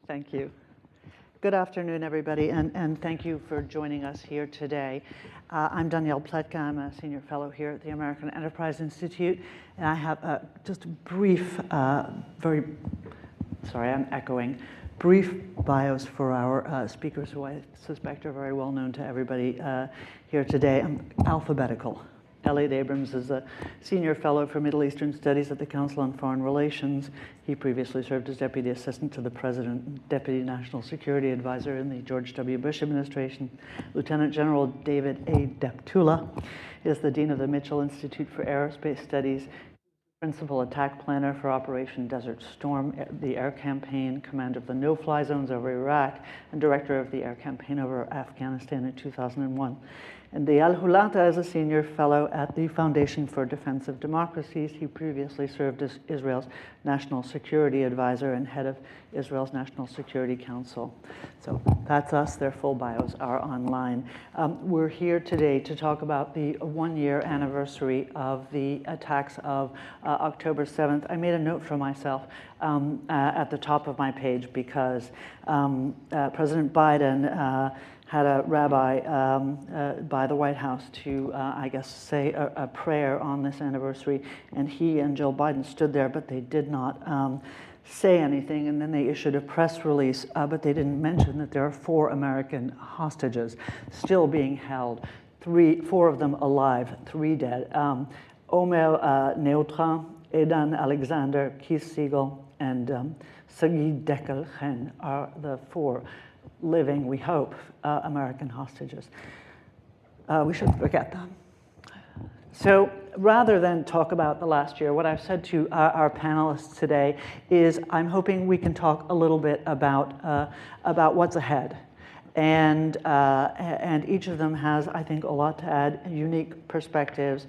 Thank you. Good afternoon, everybody, and thank you for joining us here today. I'm Danielle Pletka. I'm a senior fellow here at the American Enterprise Institute, and I have just a brief, brief bios for our speakers, who I suspect are very well known to everybody here today. I'm alphabetical. Elliott Abrams is a senior fellow for Middle Eastern Studies at the Council on Foreign Relations. He previously served as Deputy Assistant to the President and Deputy National Security Advisor in the George W. Bush administration. Lieutenant General David A. Deptula is the Dean of the Mitchell Institute for Aerospace Studies, Principal Attack Planner for Operation Desert Storm, the air campaign, command of the no-fly zones over Iraq, and director of the air campaign over Afghanistan in 2001. And Eyal Hulata is a senior fellow at the Foundation for Defensive Democracies. He previously served as Israel's National Security Advisor and head of Israel's National Security Council. So that's us. Their full bios are online. We're here today to talk about the one-year anniversary of the attacks of October 7th. I made a note for myself at the top of my page because President Biden had a rabbi by the White House to, I guess, say a prayer on this anniversary, and he and Joe Biden stood there, but they did not say anything, and then they issued a press release, but they didn't mention that there are 4 American hostages still being held, 4 of them alive, 3 dead. Omer Neutron, Edan Alexander, Keith Siegel, and Sagi Dekel Chen are the 4 living, we hope, American hostages. We shouldn't forget them. So rather than talk about the last year, what I've said to our panelists today is I'm hoping we can talk a little bit about what's ahead. And each of them has, I think, a lot to add, unique perspectives.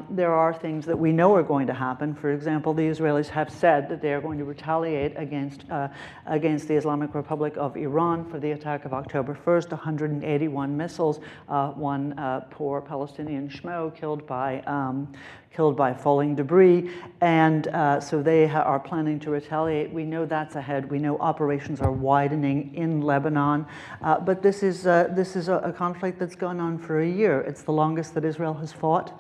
There are things that we know are going to happen. For example, the Israelis have said that they are going to retaliate against the Islamic Republic of Iran for the attack of October 1st, 181 missiles, one poor Palestinian schmo killed by falling debris, and so they are planning to retaliate. We know that's ahead. We know operations are widening in Lebanon, but this is a conflict that's gone on for a year. It's the longest that Israel has fought.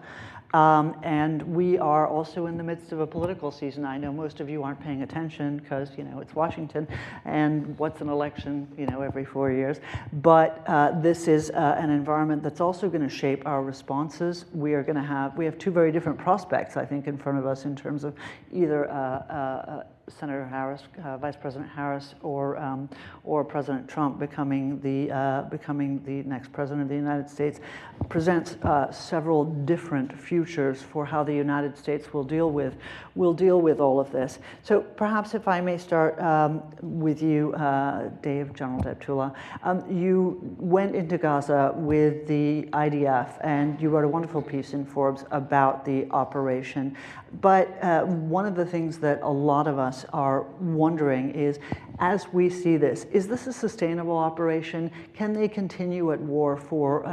And we are also in the midst of a political season. I know most of you aren't paying attention because, it's Washington, and what's an election, every 4 years. But this is an environment that's also going to shape our responses. We have 2 very different prospects, I think, in front of us in terms of either Senator Harris, Vice President Harris, or President Trump becoming the next president of the United States, presents several different futures for how the United States will deal with all of this. So perhaps if I may start with you, Dave, General Deptula. You went into Gaza with the IDF, and you wrote a wonderful piece in Forbes about the operation. But one of the things that a lot of us are wondering is, as we see this, is this a sustainable operation? Can they continue at war for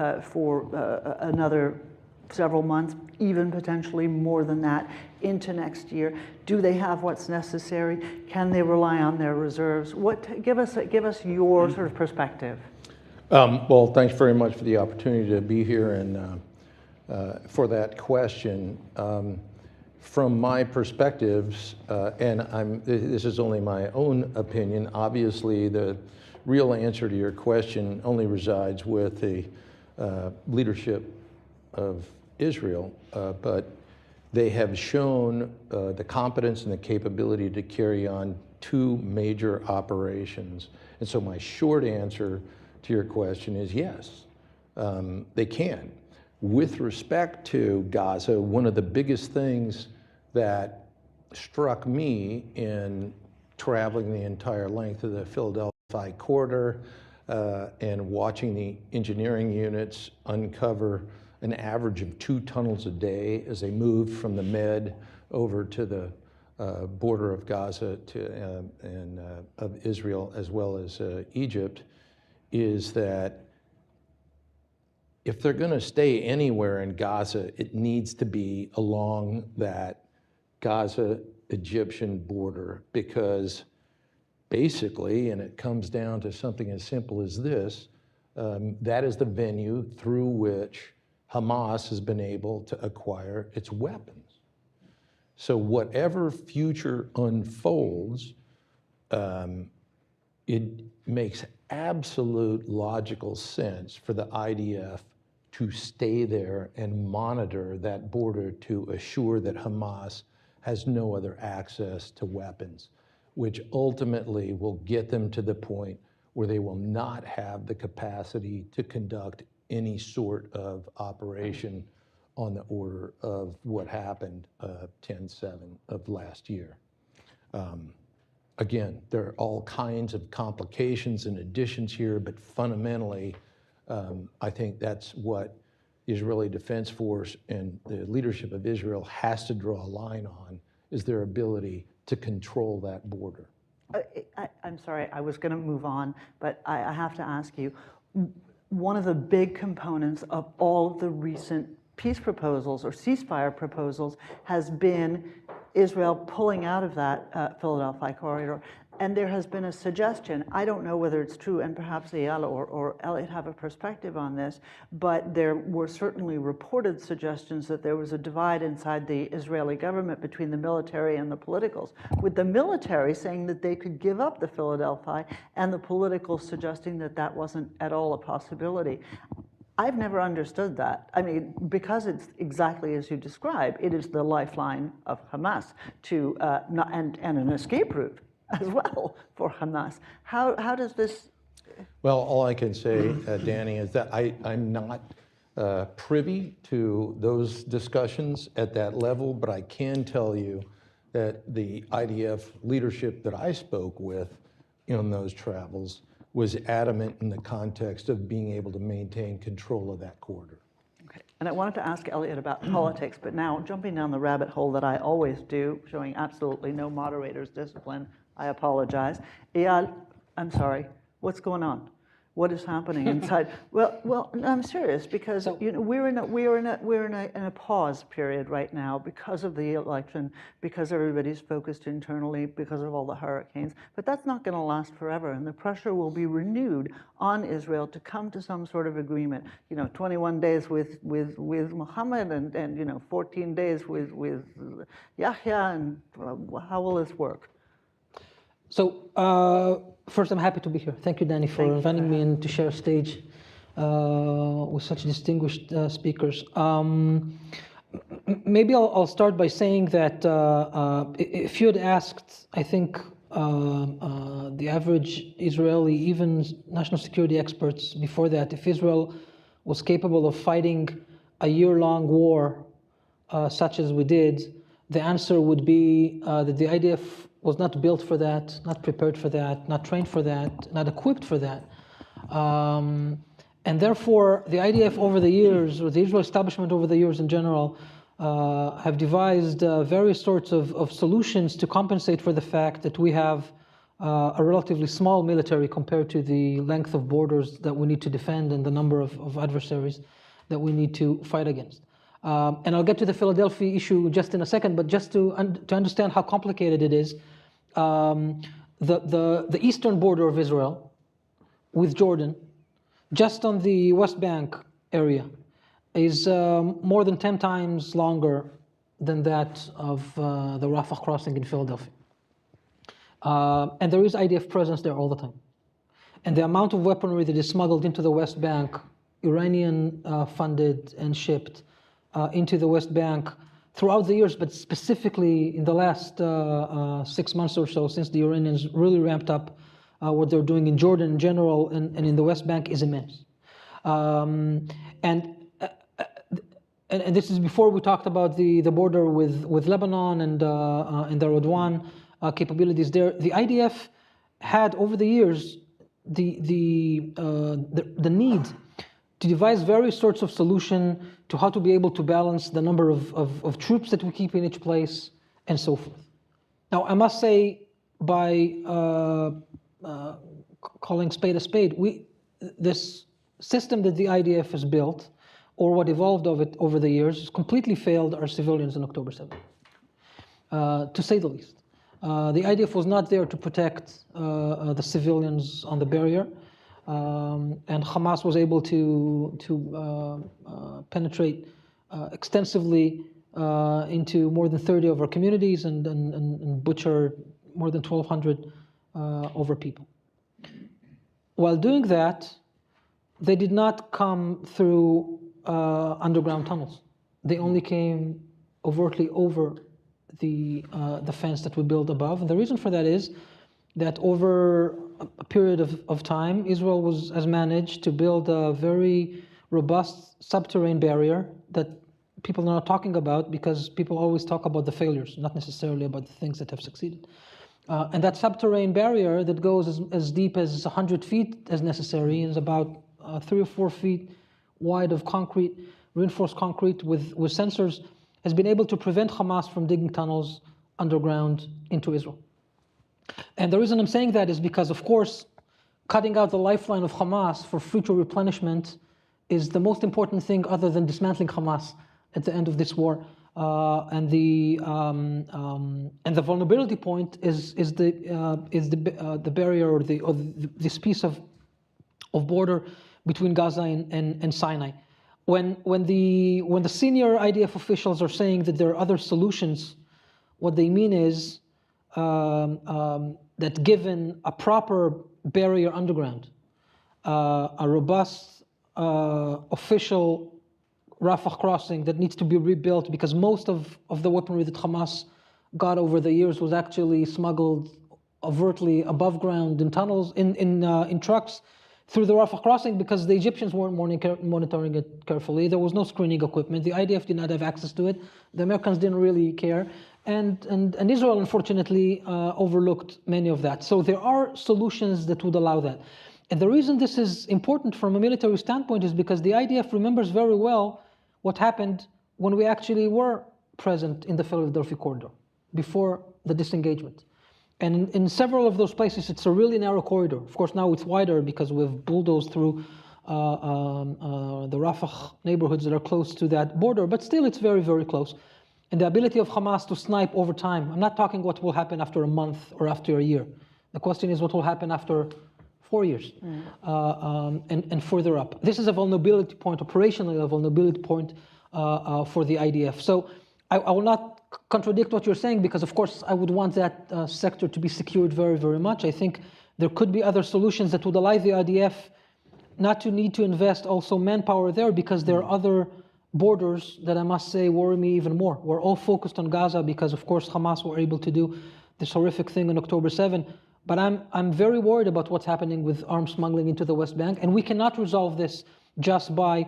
another several months, even potentially more than that, into next year? Do they have what's necessary? Can they rely on their reserves? Give us your sort of perspective. Well, thanks very much for the opportunity to be here and for that question. From my perspectives, and this is only my own opinion, obviously the real answer to your question only resides with the leadership of Israel, but they have shown the competence and the capability to carry on 2 major operations. And so my short answer to your question is yes, they can. With respect to Gaza, one of the biggest things that struck me in traveling the entire length of the Philadelphia corridor and watching the engineering units uncover an average of 2 tunnels a day as they moved from the Med over to the border of Gaza and of Israel as well as Egypt, is that if they're going to stay anywhere in Gaza, it needs to be along that Gaza-Egyptian border, because basically, and it comes down to something as simple as this, that is the venue through which Hamas has been able to acquire its weapons. So whatever future unfolds, it makes absolute logical sense for the IDF to stay there and monitor that border to assure that Hamas has no other access to weapons, which ultimately will get them to the point where they will not have the capacity to conduct any sort of operation on the order of what happened 10/7 of last year. Again, there are all kinds of complications and additions here, but fundamentally, I think that's what the Israeli Defense Force and the leadership of Israel has to draw a line on, is their ability to control that border. I'm sorry, I was going to move on, but I have to ask you, one of the big components of all of the recent peace proposals or ceasefire proposals has been Israel pulling out of that Philadelphia corridor. And there has been a suggestion, I don't know whether it's true, and perhaps Eyal or Elliott have a perspective on this, but there were certainly reported suggestions that there was a divide inside the Israeli government between the military and the politicals, with the military saying that they could give up the Philadelphia and the politicals suggesting that that wasn't at all a possibility. I've never understood that. I mean, because it's exactly as you describe, it is the lifeline of Hamas to, and an escape route as well for Hamas. How does this? Well, all I can say, Danny, is that I'm not privy to those discussions at that level, but I can tell you that the IDF leadership that I spoke with in those travels was adamant in the context of being able to maintain control of that corridor. Okay. And I wanted to ask Elliott about politics, but now jumping down the rabbit hole that I always do, showing absolutely no moderator's discipline, I apologize. Eyal, I'm sorry, what's going on? What is happening inside? Well, I'm serious because we're in a pause period right now because of the election, because everybody's focused internally, because of all the hurricanes. But that's not going to last forever, and the pressure will be renewed on Israel to come to some sort of agreement. 21 days with Mohammed, and 14 days with Yahya, and how will this work? So first, I'm happy to be here. Thank you, Danny, for inviting me in to share a stage with such distinguished speakers. Maybe I'll start by saying that if you had asked, I think, the average Israeli, even national security experts before that, if Israel was capable of fighting a year-long war such as we did, the answer would be that the IDF was not built for that, not prepared for that, not trained for that, not equipped for that. And therefore, the IDF over the years, or the Israel establishment over the years in general, have devised various sorts of solutions to compensate for the fact that we have a relatively small military compared to the length of borders that we need to defend and the number of adversaries that we need to fight against. And I'll get to the Philadelphia issue just in a second, but just to understand how complicated it is, the eastern border of Israel with Jordan, just on the West Bank area, is more than 10 times longer than that of the Rafah crossing in Philadelphia. And there is IDF presence there all the time. And the amount of weaponry that is smuggled into the West Bank, Iranian funded and shipped into the West Bank throughout the years, but specifically in the last 6 months or so, since the Iranians really ramped up what they're doing in Jordan in general and in the West Bank, is immense. And this is before we talked about the border with Lebanon and the Radwan capabilities there. The IDF had over the years the need to devise various sorts of solution to how to be able to balance the number of troops that we keep in each place and so forth. Now, I must say, by calling spade a spade, this system that the IDF has built, or what evolved of it over the years, completely failed our civilians on October 7th, to say the least. The IDF was not there to protect the civilians on the barrier, and Hamas was able to penetrate extensively into more than 30 of our communities and butcher more than 1,200 of our people. While doing that, they did not come through underground tunnels. They only came overtly over the fence that we built above. And the reason for that is that over a period of time, Israel has managed to build a very robust subterranean barrier that people are not talking about, because people always talk about the failures, not necessarily about the things that have succeeded. And that subterranean barrier that goes as deep as 100 feet as necessary is about 3 or 4 feet wide of concrete, reinforced concrete with sensors, has been able to prevent Hamas from digging tunnels underground into Israel. And the reason I'm saying that is because, of course, cutting out the lifeline of Hamas for future replenishment is the most important thing other than dismantling Hamas at the end of this war. And the vulnerability point is the barrier or this piece of border between Gaza and Sinai. When the senior IDF officials are saying that there are other solutions, what they mean is that given a proper barrier underground, a robust official Rafah crossing that needs to be rebuilt, because most of the weaponry that Hamas got over the years was actually smuggled overtly above ground in tunnels, in trucks through the Rafah crossing, because the Egyptians weren't monitoring it carefully. There was no screening equipment. The IDF did not have access to it. The Americans didn't really care. And Israel, unfortunately, overlooked many of that. So there are solutions that would allow that. And the reason this is important from a military standpoint is because the IDF remembers very well what happened when we actually were present in the Philadelphia corridor before the disengagement. And in several of those places, it's a really narrow corridor. Of course, now it's wider because we've bulldozed through the Rafah neighborhoods that are close to that border, but still it's very, very close. And the ability of Hamas to snipe over time, I'm not talking what will happen after a month or after a year. The question is what will happen after 4 years and further up. This is a vulnerability point, operationally a vulnerability point for the IDF. So I will not contradict what you're saying, because of course I would want that sector to be secured very, very much. I think there could be other solutions that would allow the IDF not to need to invest also manpower there, because there are other borders that I must say worry me even more. We're all focused on Gaza because of course Hamas were able to do this horrific thing on October 7. But I'm very worried about what's happening with arms smuggling into the West Bank, and we cannot resolve this just by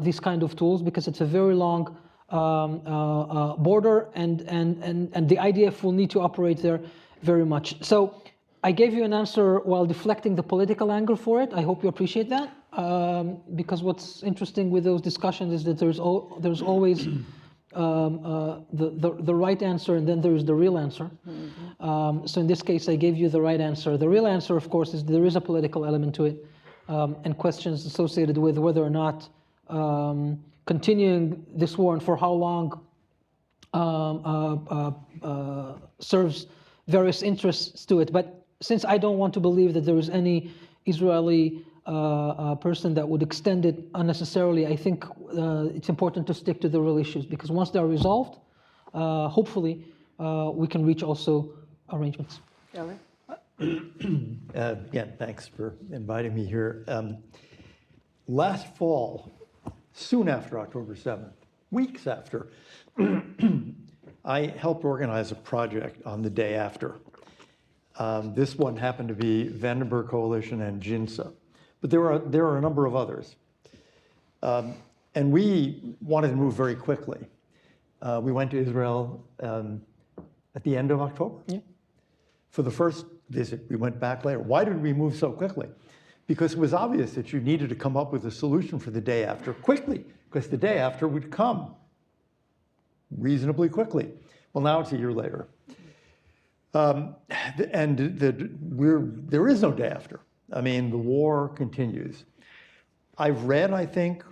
these kind of tools, because it's a very long border, and the IDF will need to operate there very much. So I gave you an answer while deflecting the political angle for it. I hope you appreciate that, because what's interesting with those discussions is that there's always the right answer, and then there's the real answer. So in this case, I gave you the right answer. The real answer, of course, is there is a political element to it, and questions associated with whether or not continuing this war and for how long serves various interests to it. But since I don't want to believe that there is any Israeli person that would extend it unnecessarily, I think it's important to stick to the real issues, because once they are resolved, hopefully we can reach also arrangements. Elliott? Again, thanks for inviting me here. Last fall, soon after October 7th, weeks after, I helped organize a project on the day after. This one happened to be Vandenberg Coalition and JINSA, but there are a number of others. And we wanted to move very quickly. We went to Israel at the end of October. Yeah. For the first visit, we went back later. Why did we move so quickly? Because it was obvious that you needed to come up with a solution for the day after quickly, because the day after would come reasonably quickly. Well, now it's a year later. There is no day after. I mean, the war continues. I've read, I think,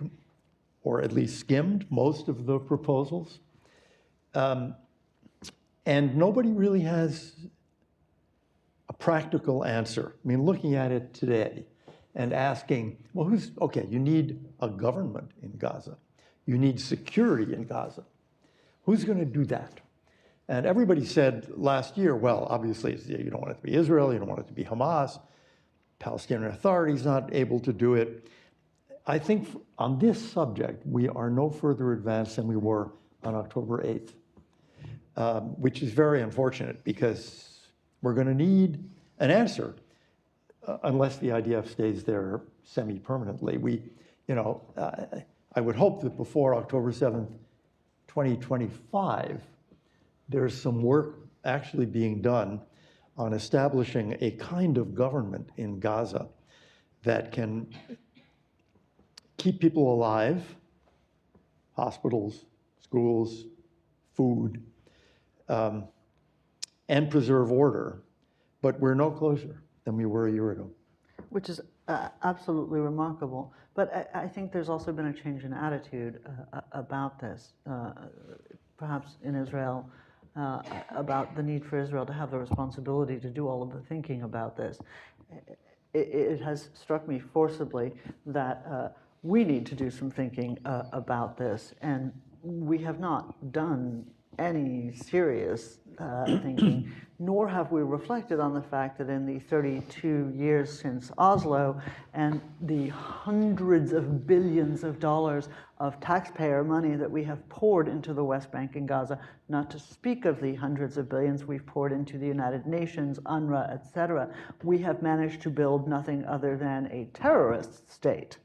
or at least skimmed most of the proposals. And nobody really has practical answer. I mean, looking at it today and asking, well, you need a government in Gaza. You need security in Gaza. Who's going to do that? And everybody said last year, well, obviously, you don't want it to be Israel, you don't want it to be Hamas. Palestinian Authority's not able to do it. I think on this subject, we are no further advanced than we were on October 8th, which is very unfortunate because we're going to need an answer unless the IDF stays there semi-permanently. I would hope that before October 7th, 2025, there's some work actually being done on establishing a kind of government in Gaza that can keep people alive, hospitals, schools, food, and preserve order. But we're no closer than we were a year ago. Which is absolutely remarkable. But I think there's also been a change in attitude about this, perhaps in Israel, about the need for Israel to have the responsibility to do all of the thinking about this. It has struck me forcibly that we need to do some thinking about this, and we have not done any serious thinking, nor have we reflected on the fact that in the 32 years since Oslo and the hundreds of billions of dollars of taxpayer money that we have poured into the West Bank and Gaza, not to speak of the hundreds of billions we've poured into the United Nations, UNRWA, etc., we have managed to build nothing other than a terrorist state.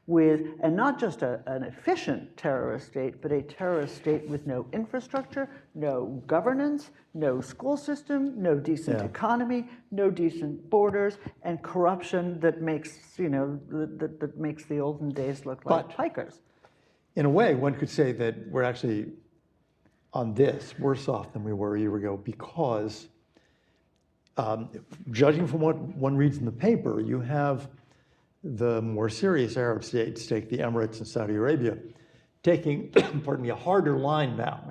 And not just an efficient terrorist state, but a terrorist state with no infrastructure, no governance, no school system, no decent economy, no decent borders, and corruption that makes, that makes the olden days look like pikers. In a way, one could say that we're actually on this worse off than we were a year ago because, judging from what one reads in the paper, you have the more serious Arab states, take the Emirates and Saudi Arabia, taking, pardon me, a harder line now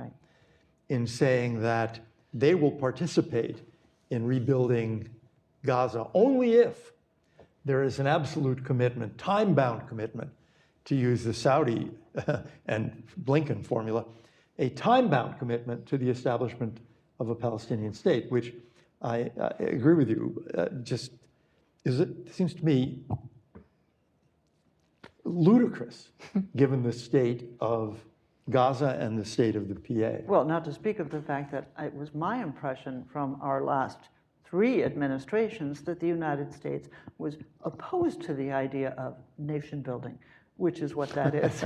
in saying that they will participate in rebuilding Gaza only if there is an absolute commitment, time-bound commitment, to use the Saudi and Blinken formula, a time-bound commitment to the establishment of a Palestinian state, which I agree with you, seems to me ludicrous, given the state of Gaza and the state of the PA. Well, not to speak of the fact that it was my impression from our last 3 administrations that the United States was opposed to the idea of nation building, which is what that is.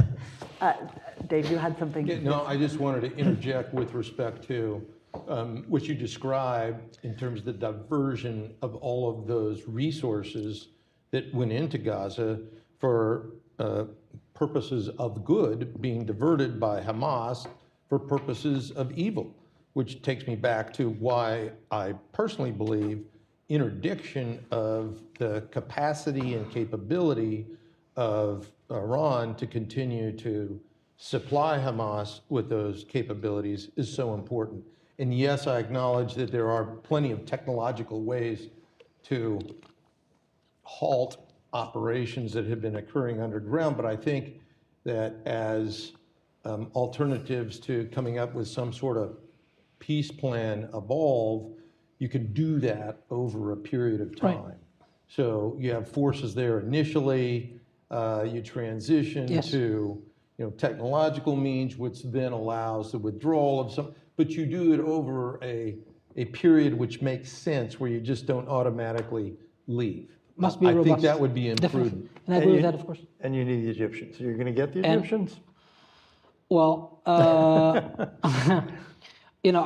Dave, you had something? Yeah, no, I just wanted to interject with respect to what you described in terms of the diversion of all of those resources that went into Gaza for purposes of good being diverted by Hamas for purposes of evil, which takes me back to why I personally believe interdiction of the capacity and capability of Iran to continue to supply Hamas with those capabilities is so important. And yes, I acknowledge that there are plenty of technological ways to halt operations that have been occurring underground, but I think that as alternatives to coming up with some sort of peace plan evolve, you can do that over a period of time. Right. So you have forces there initially, you transition to technological means, which then allows the withdrawal of some, but you do it over a period which makes sense where you just don't automatically leave. Must be robust. I think that would be imprudent. Definitely. And I agree with that, of course. And you need the Egyptians. So you're going to get the Egyptians? Well, I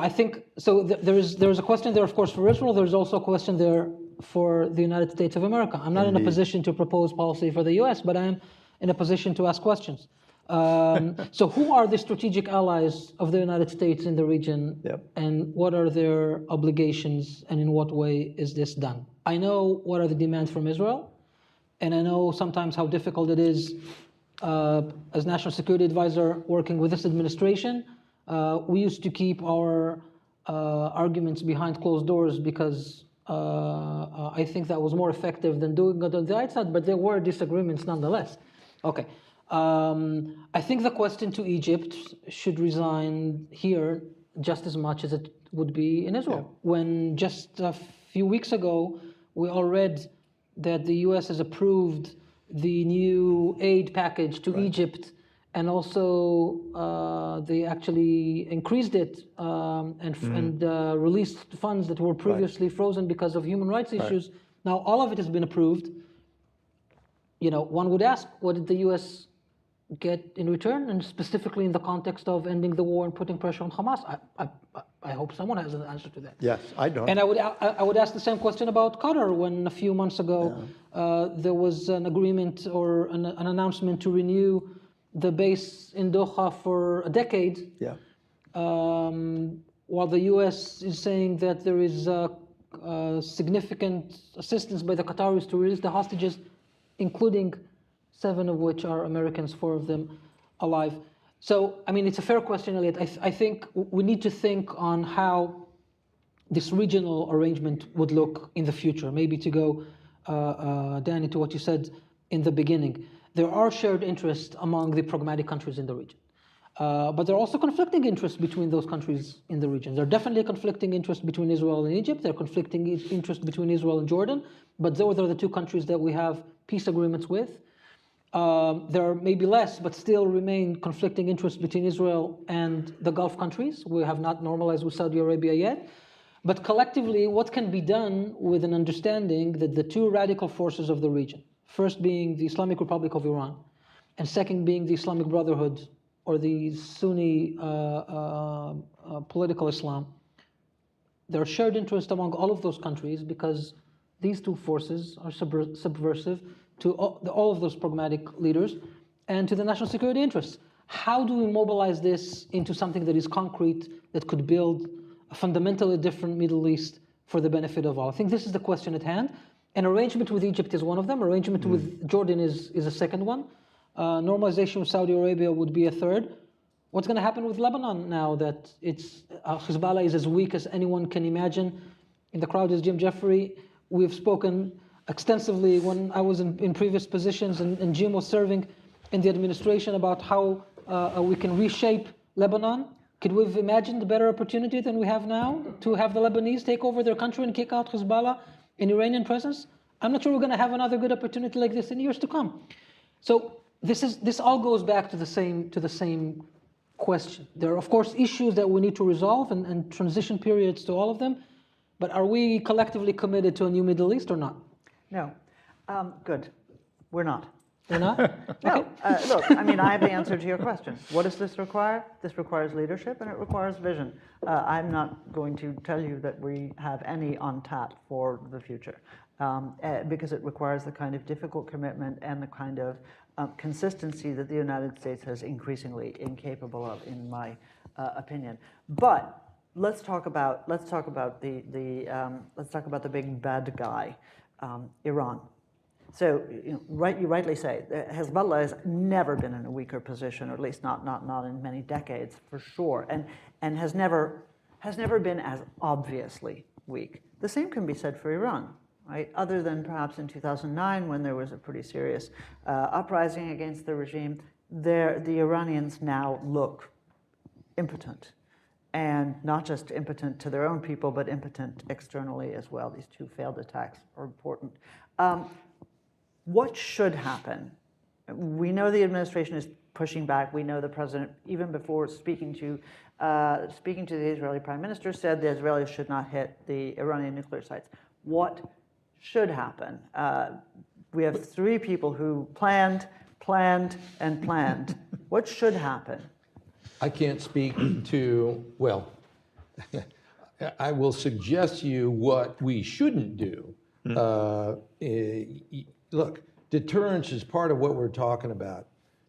think, so there's a question there, of course, for Israel. There's also a question there for the United States of America. I'm not in a position to propose policy for the US, but I am in a position to ask questions. So who are the strategic allies of the United States in the region, and what are their obligations, and in what way is this done? I know what are the demands from Israel, and I know sometimes how difficult it is as National Security Advisor working with this administration. We used to keep our arguments behind closed doors because I think that was more effective than doing it on the right side, but there were disagreements nonetheless. Okay. I think the question to Egypt should resign here just as much as it would be in Israel. When just a few weeks ago, we all read that the US has approved the new aid package to Egypt, and also they actually increased it and released funds that were previously frozen because of human rights issues. Now all of it has been approved. You know, one would ask, what did the US get in return, and specifically in the context of ending the war and putting pressure on Hamas? I hope someone has an answer to that. Yes, I don't. And I would ask the same question about Qatar, when a few months ago there was an agreement or an announcement to renew the base in Doha for a decade, while the US is saying that there is significant assistance by the Qataris to release the hostages, including 7 of which are Americans, 4 of them alive. So, I mean, it's a fair question, Elliott. I think we need to think on how this regional arrangement would look in the future. Maybe to go, Danny, to what you said in the beginning. There are shared interests among the pragmatic countries in the region. But there are also conflicting interests between those countries in the region. There are definitely conflicting interests between Israel and Egypt. There are conflicting interests between Israel and Jordan. But those are the 2 countries that we have peace agreements with. There are maybe less, but still remain conflicting interests between Israel and the Gulf countries. We have not normalized with Saudi Arabia yet. But collectively, what can be done with an understanding that the 2 radical forces of the region, first being the Islamic Republic of Iran, and second being the Islamic Brotherhood, or the Sunni political Islam, there are shared interests among all of those countries, because these 2 forces are subversive to all of those pragmatic leaders and to the national security interests. How do we mobilize this into something that is concrete, that could build a fundamentally different Middle East for the benefit of all? I think this is the question at hand. An arrangement with Egypt is one of them. Arrangement with Jordan is a second one. Normalization with Saudi Arabia would be a third. What's going to happen with Lebanon now that Hezbollah is as weak as anyone can imagine? In the crowd is Jim Jeffrey. We've spoken extensively when I was in previous positions, and Jim was serving in the administration, about how we can reshape Lebanon. Could we have imagined a better opportunity than we have now to have the Lebanese take over their country and kick out Hezbollah in Iranian presence? I'm not sure we're going to have another good opportunity like this in years to come. So this all goes back to the same question. There are, of course, issues that we need to resolve and transition periods to all of them. But are we collectively committed to a new Middle East or not? No. Good. We're not. You're not? No. Look, I mean, I have the answer to your question. What does this require? This requires leadership, and it requires vision. I'm not going to tell you that we have any on tap for the future, because it requires the kind of difficult commitment and the kind of consistency that the United States is increasingly incapable of, in my opinion. But let's talk about the big bad guy, Iran. So, you rightly say Hezbollah has never been in a weaker position, or at least not in many decades, for sure, and has never been as obviously weak. The same can be said for Iran, right? Other than perhaps in 2009, when there was a pretty serious uprising against the regime, the Iranians now look impotent. And not just impotent to their own people, but impotent externally as well. These 2 failed attacks are important. What should happen? We know the administration is pushing back. We know the president, even before speaking to the Israeli prime minister, said the Israelis should not hit the Iranian nuclear sites. What should happen? We have 3 people who planned, and planned. What should happen? I can't speak to, well, I will suggest to you what we shouldn't do. Look, deterrence is part of what we're talking about.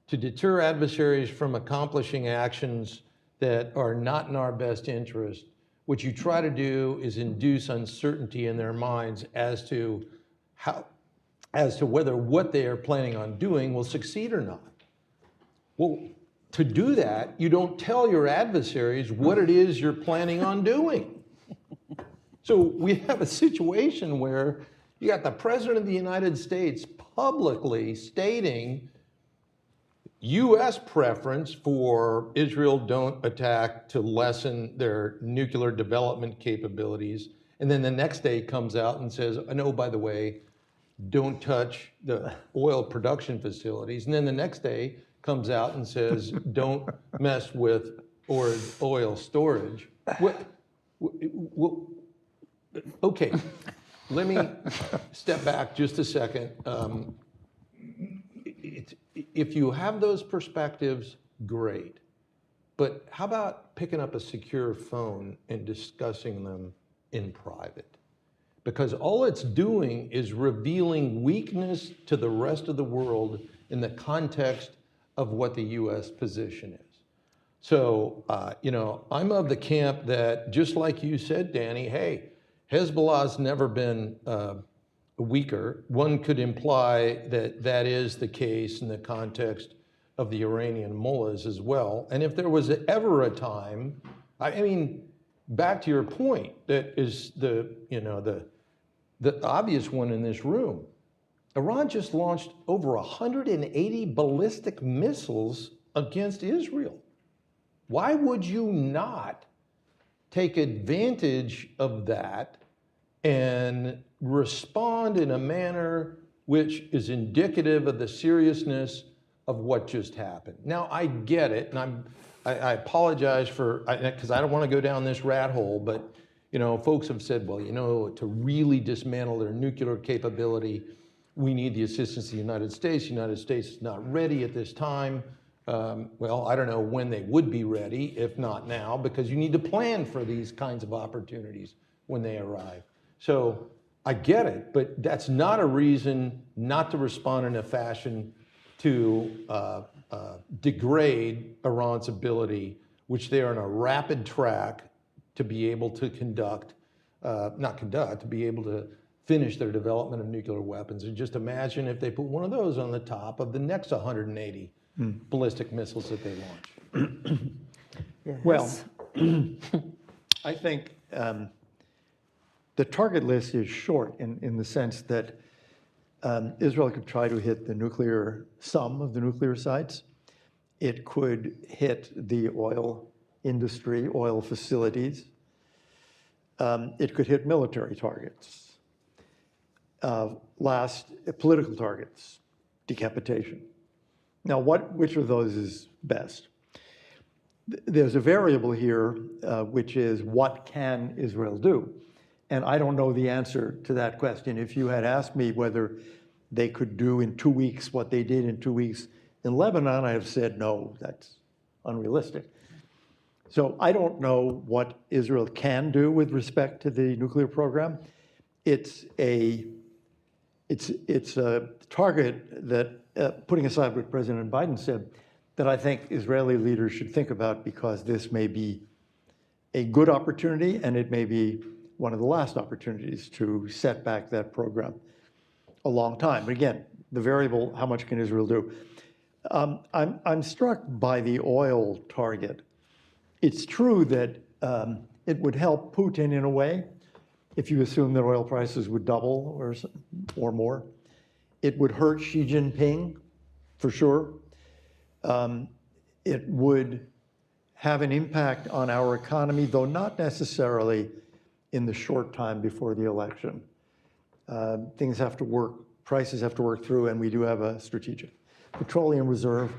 To deter adversaries from accomplishing actions that are not in our best interest, what you try to do is induce uncertainty in their minds as to whether what they are planning on doing will succeed or not. Well, to do that, you don't tell your adversaries what it is you're planning on doing. So we have a situation where you got the President of the United States publicly stating U.S. preference for Israel don't attack to lessen their nuclear development capabilities. And then the next day comes out and says, oh, no, by the way, don't touch the oil production facilities. And then the next day comes out and says, don't mess with oil storage. Okay, let me step back just a second. If you have those perspectives, great. But how about picking up a secure phone and discussing them in private? Because all it's doing is revealing weakness to the rest of the world in the context of what the U.S. position is. So, I'm of the camp that, just like you said, Danny, hey, Hezbollah's never been weaker. One could imply that that is the case in the context of the Iranian mullahs as well. And if there was ever a time, I mean, back to your point, that is the obvious one in this room. Iran just launched over 180 ballistic missiles against Israel. Why would you not take advantage of that and respond in a manner which is indicative of the seriousness of what just happened? Now, I get it, and I apologize because I don't want to go down this rat hole, but folks have said, well, to really dismantle their nuclear capability, we need the assistance of the United States. The United States is not ready at this time. Well, I don't know when they would be ready, if not now, because you need to plan for these kinds of opportunities when they arrive. So I get it, but that's not a reason not to respond in a fashion to degrade Iran's ability, which they are on a rapid track to be able to to be able to finish their development of nuclear weapons. And just imagine if they put one of those on the top of the next 180 ballistic missiles that they launch. Yes. Well, I think the target list is short in the sense that Israel could try to hit some of the nuclear sites. It could hit the oil industry, oil facilities. It could hit military targets. Political targets, decapitation. Now, which of those is best? There's a variable here, which is what can Israel do? And I don't know the answer to that question. If you had asked me whether they could do in 2 weeks what they did in 2 weeks in Lebanon, I have said, no, that's unrealistic. So I don't know what Israel can do with respect to the nuclear program. It's a target that, putting aside what President Biden said, that I think Israeli leaders should think about, because this may be a good opportunity and it may be one of the last opportunities to set back that program a long time. But again, the variable, how much can Israel do? I'm struck by the oil target. It's true that it would help Putin in a way if you assume that oil prices would double or more. It would hurt Xi Jinping, for sure. It would have an impact on our economy, though not necessarily in the short time before the election. Things have to work, prices have to work through, and we do have a strategic petroleum reserve,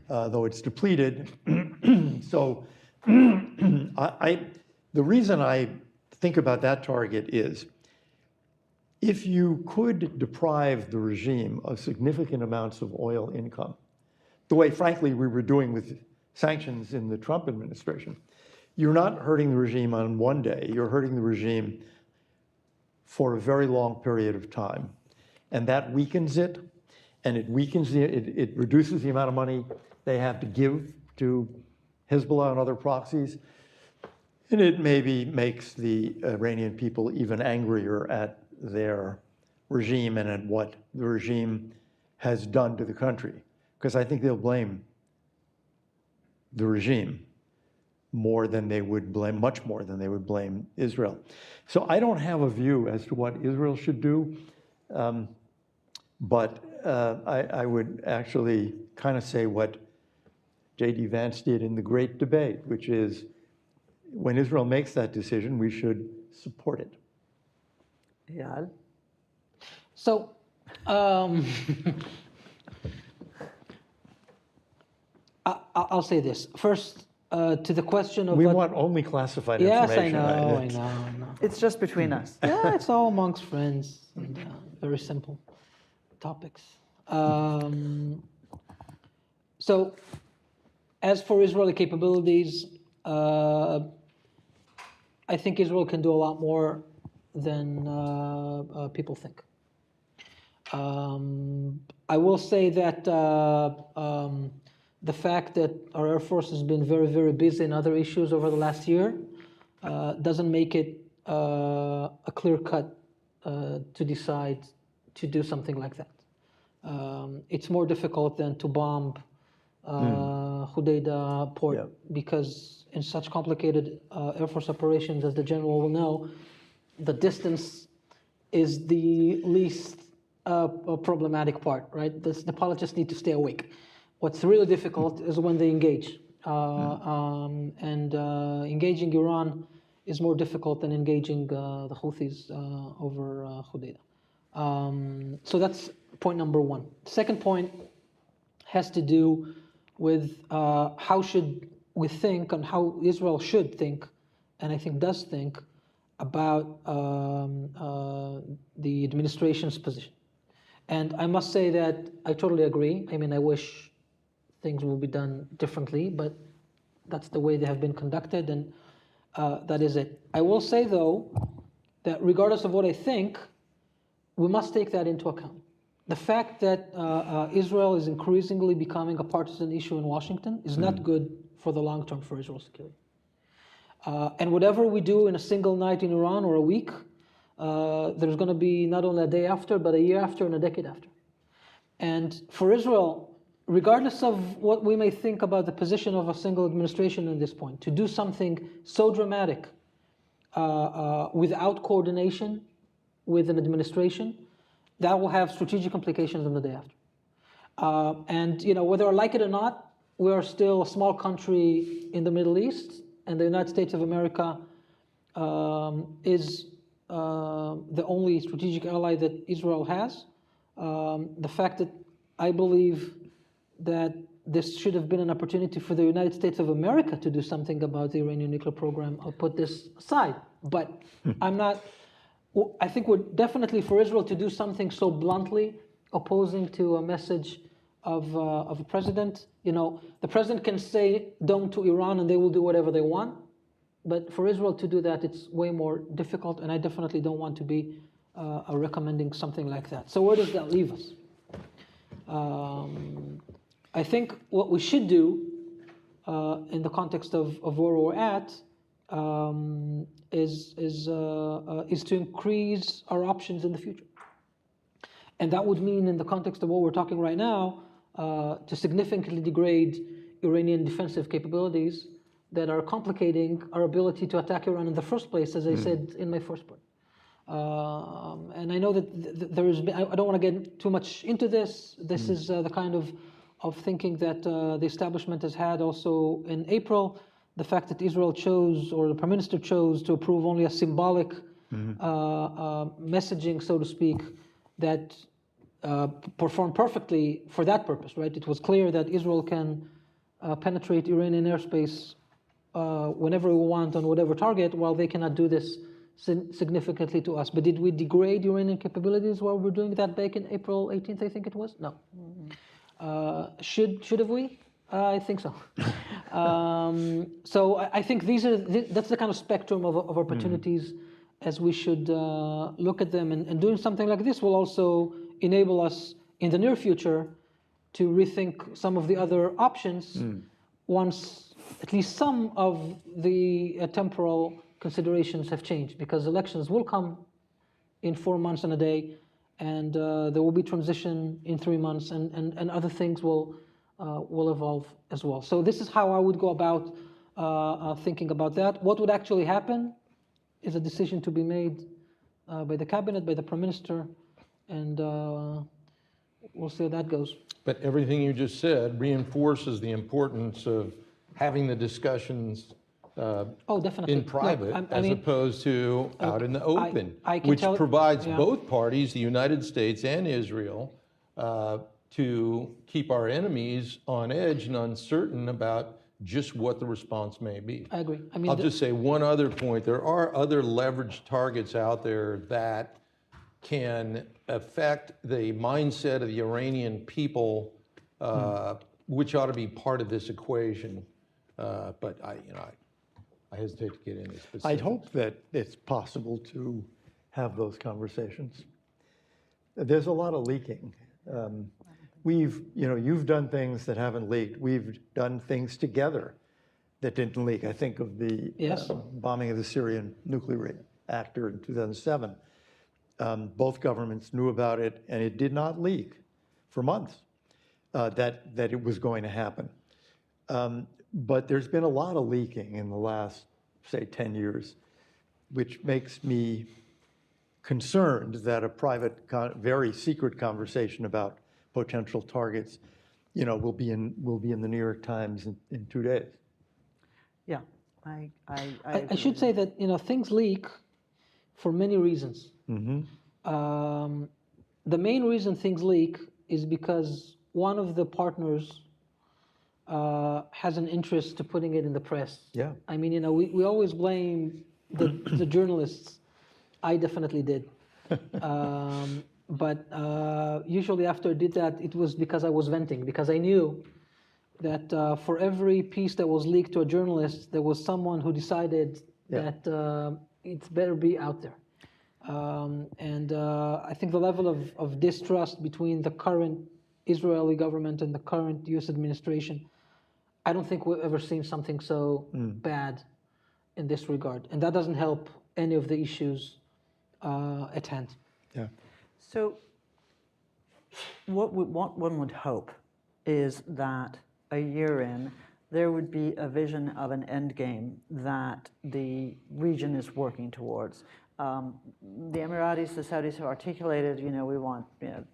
though it's depleted. So the reason I think about that target is, if you could deprive the regime of significant amounts of oil income, the way, frankly, we were doing with sanctions in the Trump administration, you're not hurting the regime on one day, you're hurting the regime for a very long period of time. And that weakens it, and it reduces the amount of money they have to give to Hezbollah and other proxies. And it maybe makes the Iranian people even angrier at their regime and at what the regime has done to the country. Because I think they'll blame the regime more than they would blame, much more than they would blame Israel. So I don't have a view as to what Israel should do, but I would actually kind of say what J.D. Vance did in the Great Debate, which is when Israel makes that decision, we should support it. Eyal? So, I'll say this. First, to the question of We what... want only classified Yes, information. I know. It's just between us. Yeah, it's all amongst friends and very simple topics. So, as for Israeli capabilities, I think Israel can do a lot more than people think. I will say that the fact that our Air Force has been very, very busy in other issues over the last year doesn't make it a clear cut to decide to do something like that. It's more difficult than to bomb Hulata port, because in such complicated Air Force operations, as the general will know, the distance is the least problematic part, right? The pilots just need to stay awake. What's really difficult is when they engage. Engaging Iran is more difficult than engaging the Houthis over Hulata. So that's point number one. Second point has to do with how should we think and how Israel should think, and I think does think, about the administration's position. And I must say that I totally agree. I mean, I wish things will be done differently, but that's the way they have been conducted, and that is it. I will say, though, that regardless of what I think, we must take that into account. The fact that Israel is increasingly becoming a partisan issue in Washington is not good for the long term for Israel's security. And whatever we do in a single night in Iran or a week, there's going to be not only a day after, but a year after and a decade after. And for Israel, regardless of what we may think about the position of a single administration at this point, to do something so dramatic without coordination with an administration, that will have strategic implications on the day after. And whether I like it or not, we are still a small country in the Middle East, and the United States of America is the only strategic ally that Israel has. The fact that I believe that this should have been an opportunity for the United States of America to do something about the Iranian nuclear program, I'll put this aside. But I think we're definitely for Israel to do something so bluntly opposing to a message of a president. The president can say don't to Iran and they will do whatever they want. But for Israel to do that, it's way more difficult, and I definitely don't want to be recommending something like that. So where does that leave us? I think what we should do in the context of where we're at is to increase our options in the future. And that would mean, in the context of what we're talking right now, to significantly degrade Iranian defensive capabilities that are complicating our ability to attack Iran in the first place, as I said in my first point. And I know that I don't want to get too much into this. This is the kind of thinking that the establishment has had also in April. The fact that Israel chose, or the Prime Minister chose, to approve only a symbolic messaging, so to speak, that performed perfectly for that purpose, right? It was clear that Israel can penetrate Iranian airspace whenever we want on whatever target, while they cannot do this significantly to us. But did we degrade Iranian capabilities while we were doing that back in April 18th, I think it was? No. Should have we? I think so. So I think that's the kind of spectrum of opportunities as we should look at them. And doing something like this will also enable us in the near future to rethink some of the other options once at least some of the temporal considerations have changed, because elections will come in 4 months and a day, and there will be transition in 3 months, and other things will evolve as well. So this is how I would go about thinking about that. What would actually happen is a decision to be made by the cabinet, by the prime minister, and we'll see how that goes. But everything you just said reinforces the importance of having the discussions Oh, definitely. in Look, private I as mean, opposed to out in the open, I can which tell- provides yeah. both parties, the United States and Israel, to keep our enemies on edge and uncertain about just what the response may be. I agree. I mean, I'll just say one other point. There are other leveraged targets out there that can affect the mindset of the Iranian people, which ought to be part of this equation. But I hesitate to get into specifics. I'd hope that it's possible to have those conversations. There's a lot of leaking. You've done things that haven't leaked. We've done things together that didn't leak. I think of the Yes. bombing of the Syrian nuclear reactor in 2007. Both governments knew about it, and it did not leak for months that it was going to happen. But there's been a lot of leaking in the last, say, 10 years, which makes me concerned that a private, very secret conversation about potential targets, will be in the New York Times in 2 days. Yeah, I should say that things leak for many reasons. The main reason things leak is because one of the partners has an interest to putting it in the press. Yeah. I mean, we always blame the journalists. I definitely did. But usually after I did that, it was because I was venting, because I knew that for every piece that was leaked to a journalist, there was someone who decided that it better be out there. And I think the level of distrust between the current Israeli government and the current US administration, I don't think we've ever seen something so bad in this regard. And that doesn't help any of the issues at hand. Yeah. So what one would hope is that a year in, there would be a vision of an end game that the region is working towards. The Emiratis, the Saudis have articulated, we want,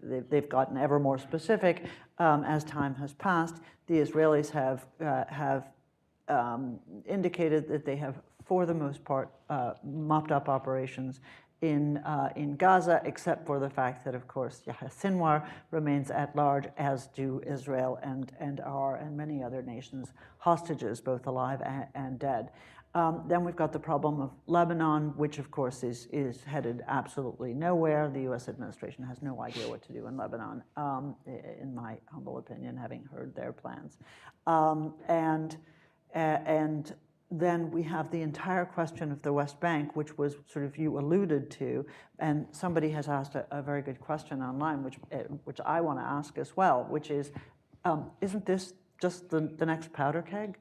they've gotten ever more specific as time has passed. The Israelis have indicated that they have, for the most part, mopped up operations in Gaza, except for the fact that, of course, Yahya Sinwar remains at large, as do Israel and many other nations, hostages, both alive and dead. Then we've got the problem of Lebanon, which, of course, is headed absolutely nowhere. The U.S. administration has no idea what to do in Lebanon, in my humble opinion, having heard their plans. And then we have the entire question of the West Bank, which was sort of you alluded to, and somebody has asked a very good question online, which I want to ask as well, which is, isn't this just the next powder keg?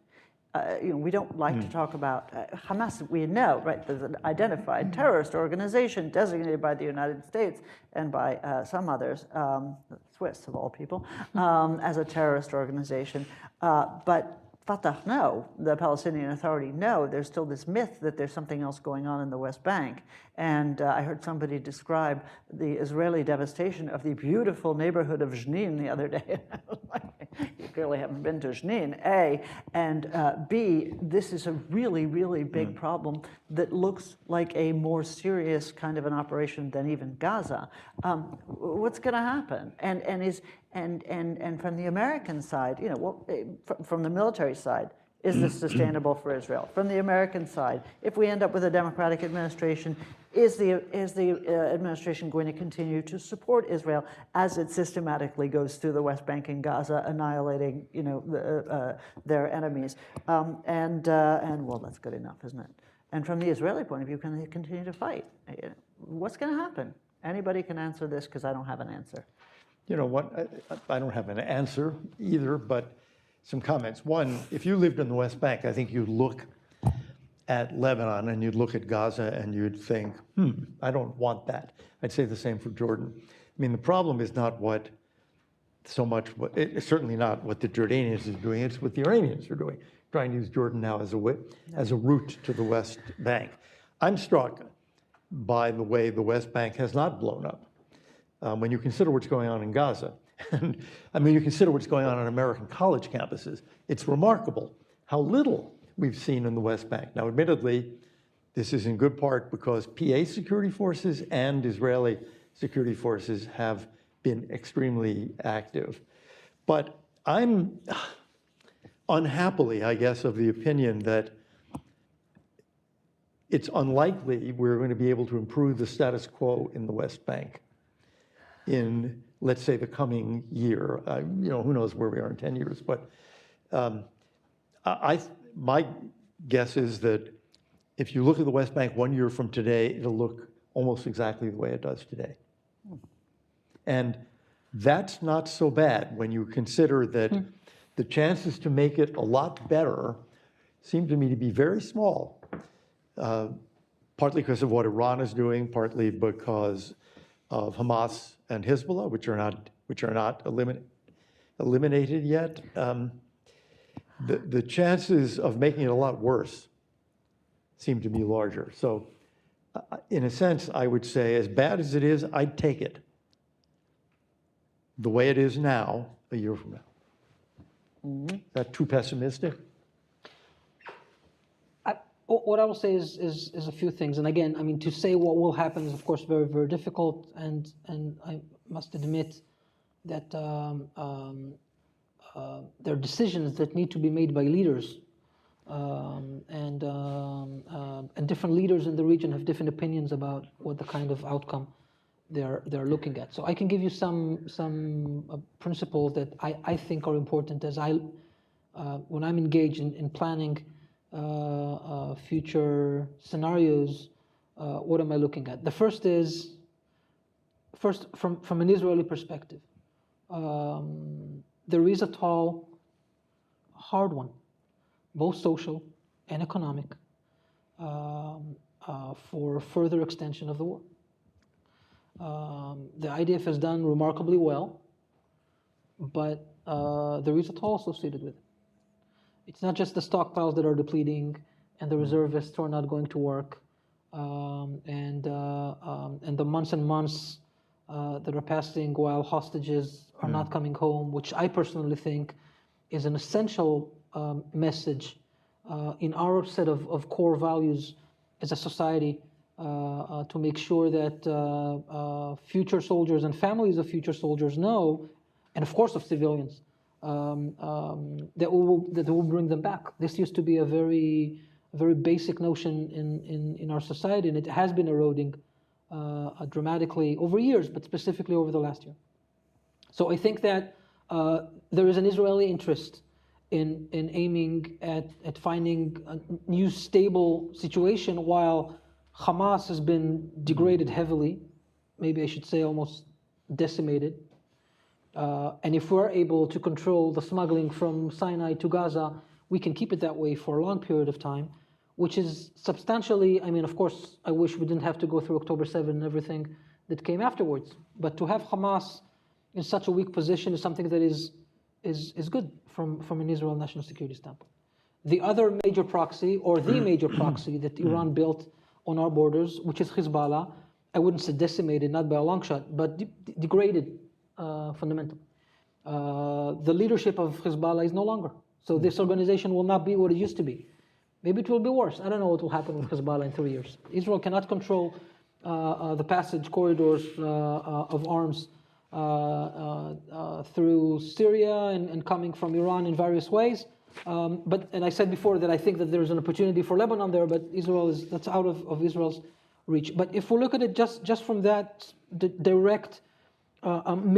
We don't like to talk about Hamas. We know, right? There's an identified terrorist organization designated by the United States and by some others, the Swiss of all people, as a terrorist organization. But Fatah, no. The Palestinian Authority, no. There's still this myth that there's something else going on in the West Bank. And I heard somebody describe the Israeli devastation of the beautiful neighborhood of Jenin the other day. You clearly haven't been to Jenin, A. And B, this is a really, really big problem that looks like a more serious kind of an operation than even Gaza. What's going to happen? And from the American side, from the military side, is this sustainable for Israel? From the American side, if we end up with a democratic administration, is the administration going to continue to support Israel as it systematically goes through the West Bank and Gaza, annihilating their enemies? And well, that's good enough, isn't it? And from the Israeli point of view, can they continue to fight? What's going to happen? Anybody can answer this, because I don't have an answer. You know what? I don't have an answer either, but some comments. One, if you lived in the West Bank, I think you'd look at Lebanon and you'd look at Gaza and you'd think, I don't want that. I'd say the same for Jordan. I mean, the problem is not it's certainly not what the Jordanians are doing, it's what the Iranians are doing. trying to use Jordan now as a route to the West Bank. I'm struck by the way the West Bank has not blown up. When you consider what's going on in Gaza, and I mean, you consider what's going on American college campuses, it's remarkable how little we've seen in the West Bank. Now, admittedly, this is in good part because PA security forces and Israeli security forces have been extremely active. But I'm unhappily, I guess, of the opinion that it's unlikely we're going to be able to improve the status quo in the West Bank in, let's say, the coming year. Who knows where we are in 10 years, but my guess is that if you look at the West Bank 1 year from today, it'll look almost exactly the way it does today. And that's not so bad when you consider that the chances to make it a lot better seem to me to be very small, partly because of what Iran is doing, partly because of Hamas and Hezbollah, which are not eliminated yet. The chances of making it a lot worse seem to be larger. So in a sense, I would say, as bad as it is, I'd take it the way it is now, a year from now. Is that too pessimistic? What I will say is a few things. And again, I mean, to say what will happen is, of course, very, very difficult. And I must admit that there are decisions that need to be made by leaders. And different leaders in the region have different opinions about what the kind of outcome they're looking at. So I can give you some principles that I think are important as when I'm engaged in planning future scenarios. What am I looking at? The first is from an Israeli perspective. There is a tall, hard one, both social and economic, for further extension of the war. The IDF has done remarkably well, but there is a toll associated with it. It's not just the stockpiles that are depleting and the reservists who are not going to work, and the months and months that are passing while hostages are not coming home, which I personally think is an essential message in our set of core values as a society, to make sure that future soldiers and families of future soldiers know, and of course of civilians, that will bring them back. This used to be a very basic notion in our society, and it has been eroding dramatically over years, but specifically over the last year. So I think that there is an Israeli interest in aiming at finding a new stable situation while Hamas has been degraded heavily, maybe I should say almost decimated. And if we're able to control the smuggling from Sinai to Gaza, we can keep it that way for a long period of time, which is substantially, I mean, of course, I wish we didn't have to go through October 7 and everything that came afterwards. But to have Hamas in such a weak position is something that is good from an Israel national security standpoint. The other major proxy, or the major proxy that Iran built on our borders, which is Hezbollah, I wouldn't say decimated, not by a long shot, but degraded fundamentally. The leadership of Hezbollah is no longer. So this organization will not be what it used to be. Maybe it will be worse. I don't know what will happen with Hezbollah in 3 years. Israel cannot control the passage corridors of arms through Syria and coming from Iran in various ways. And I said before that I think that there's an opportunity for Lebanon there, but that's out of Israel's reach. But if we look at it just from that direct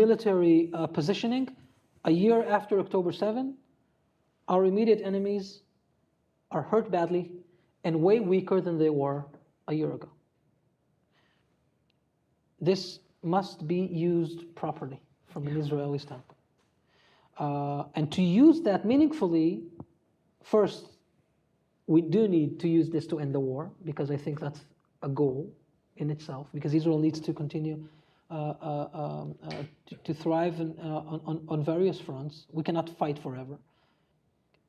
military positioning, a year after October 7, our immediate enemies are hurt badly and way weaker than they were a year ago. This must be used properly from an Israeli standpoint. And to use that meaningfully, first, we do need to use this to end the war, because I think that's a goal in itself, because Israel needs to continue to thrive on various fronts. We cannot fight forever.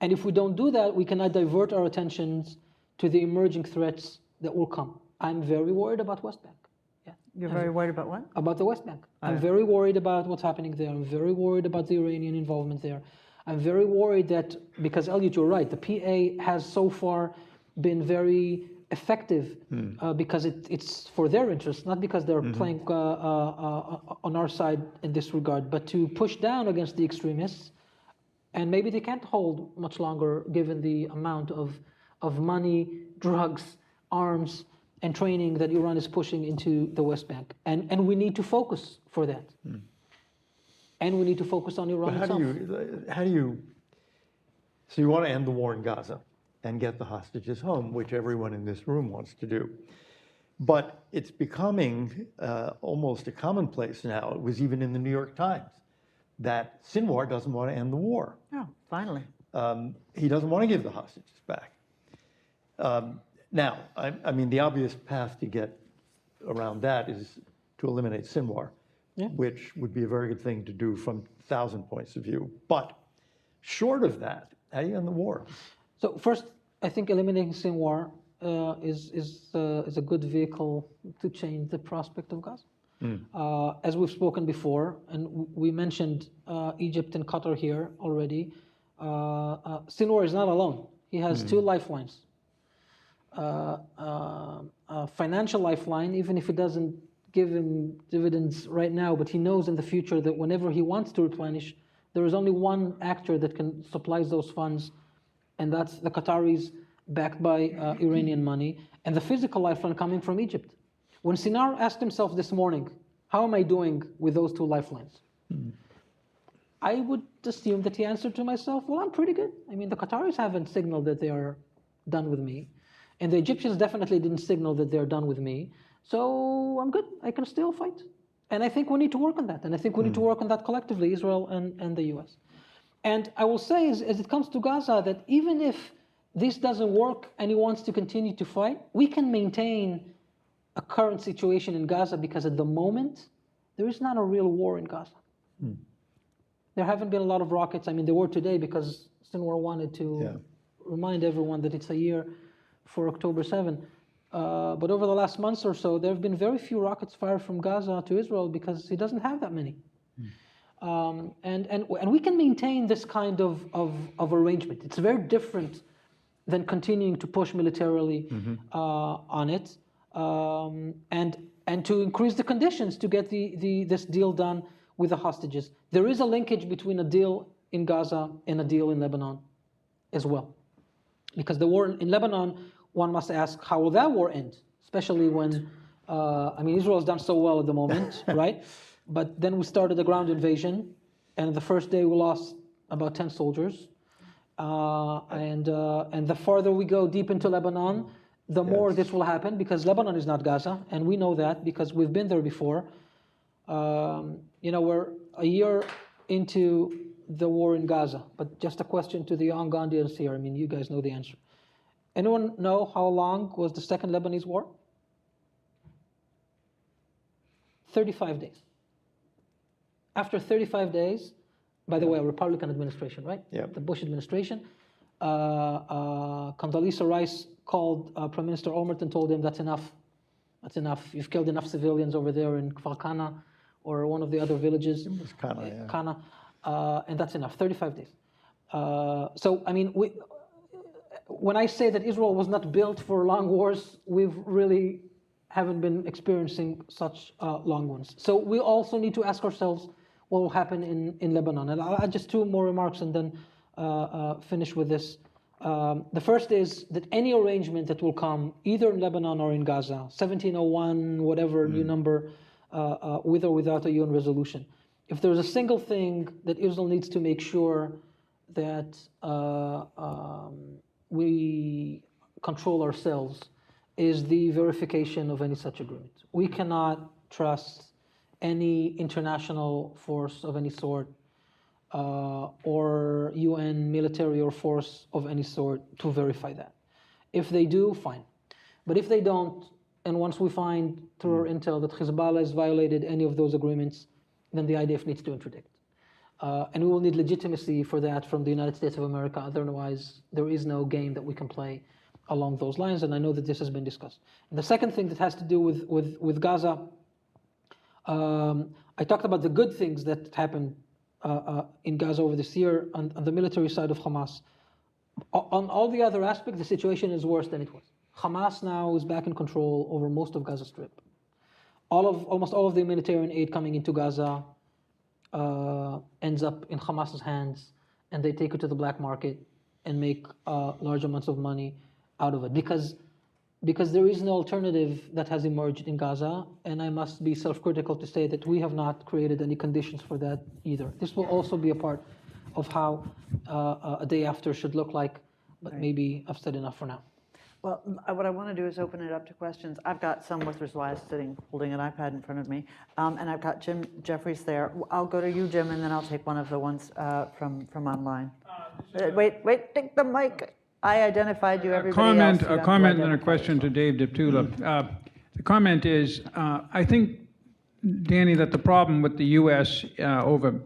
And if we don't do that, we cannot divert our attentions to the emerging threats that will come. I'm very worried about West Bank. Yeah. You're very worried about what? About the West Bank. I'm very worried about what's happening there. I'm very worried about the Iranian involvement there. I'm very worried that, because Elliott, you're right, the PA has so far been very effective because it's for their interest, not because they're playing on our side in this regard, but to push down against the extremists. And maybe they can't hold much longer given the amount of money, drugs, arms, and training that Iran is pushing into the West Bank. And we need to focus for that. And we need to focus on Iran itself. So you want to end the war in Gaza and get the hostages home, which everyone in this room wants to do. But it's becoming almost a commonplace now. It was even in the New York Times that Sinwar doesn't want to end the war. Oh, finally. He doesn't want to give the hostages back. Now, I mean, the obvious path to get around that is to eliminate Sinwar, which would be a very good thing to do from 1,000 points of view. But short of that, how do you end the war? So first, I think eliminating Sinwar is a good vehicle to change the prospect of Gaza. As we've spoken before, and we mentioned Egypt and Qatar here already, Sinwar is not alone. He has two lifelines. A financial lifeline, even if it doesn't give him dividends right now, but he knows in the future that whenever he wants to replenish, there is only one actor that can supply those funds, and that's the Qataris backed by Iranian money, and the physical lifeline coming from Egypt. When Sinar asked himself this morning, how am I doing with those two lifelines? I would assume that he answered to myself, well, I'm pretty good. I mean, the Qataris haven't signaled that they are done with me, and the Egyptians definitely didn't signal that they're done with me, so I'm good. I can still fight. And I think we need to work on that, and I think we need to work on that collectively, Israel and the US. And I will say, as it comes to Gaza, that even if this doesn't work and he wants to continue to fight, we can maintain a current situation in Gaza because at the moment, there is not a real war in Gaza. There haven't been a lot of rockets. I mean, there were today because Sinwar wanted to remind everyone that it's a year for October 7. But over the last months or so, there have been very few rockets fired from Gaza to Israel because he doesn't have that many. And we can maintain this kind of arrangement. It's very different than continuing to push militarily on it, and to increase the conditions to get this deal done with the hostages. There is a linkage between a deal in Gaza and a deal in Lebanon as well. Because the war in Lebanon, one must ask, how will that war end? Especially when, I mean, Israel has done so well at the moment, right? But then we started a ground invasion, and the first day we lost about 10 soldiers. And the farther we go deep into Lebanon, the more this will happen, because Lebanon is not Gaza, and we know that because we've been there before. We're a year into the war in Gaza, but just a question to the young audience here. I mean, you guys know the answer. Anyone know how long was the Second Lebanese War? 35 days. After 35 days, by the way, a Republican administration, right? Yeah. The Bush administration. Condoleezza Rice called Prime Minister Olmert and told him, that's enough. That's enough. You've killed enough civilians over there in Kfar Kana or one of the other villages. It was Kana, yeah. Kana, and that's enough, 35 days. So, I mean, when I say that Israel was not built for long wars, we've really haven't been experiencing such long ones. So we also need to ask ourselves what will happen in Lebanon. And I'll add just two more remarks and then finish with this. The first is that any arrangement that will come either in Lebanon or in Gaza, 1701, whatever new number, with or without a UN resolution, if there's a single thing that Israel needs to make sure that we control ourselves, is the verification of any such agreement. We cannot trust any international force of any sort or UN military or force of any sort to verify that. If they do, fine. But if they don't, and once we find through our intel that Hezbollah has violated any of those agreements, then the IDF needs to interdict. And we will need legitimacy for that from the United States of America. Otherwise, there is no game that we can play along those lines. And I know that this has been discussed. And the second thing that has to do with Gaza, I talked about the good things that happened in Gaza over this year on the military side of Hamas. On all the other aspects, the situation is worse than it was. Hamas now is back in control over most of Gaza Strip. Almost all of the humanitarian aid coming into Gaza ends up in Hamas's hands, and they take it to the black market and make large amounts of money out of it because there is no alternative that has emerged in Gaza, and I must be self-critical to say that we have not created any conditions for that either. This will also be a part of how a day after should look like, but maybe I've said enough for now. Well, what I want to do is open it up to questions. I've got some Withers Wise sitting, holding an iPad in front of me, and I've got Jim Jeffries there. I'll go to you, Jim, and then I'll take one of the ones from online. Wait, take the mic. I identified you, everybody else. A comment and a question to Dave Deptula. The comment is, I think, Danny, that the problem with the U.S. Over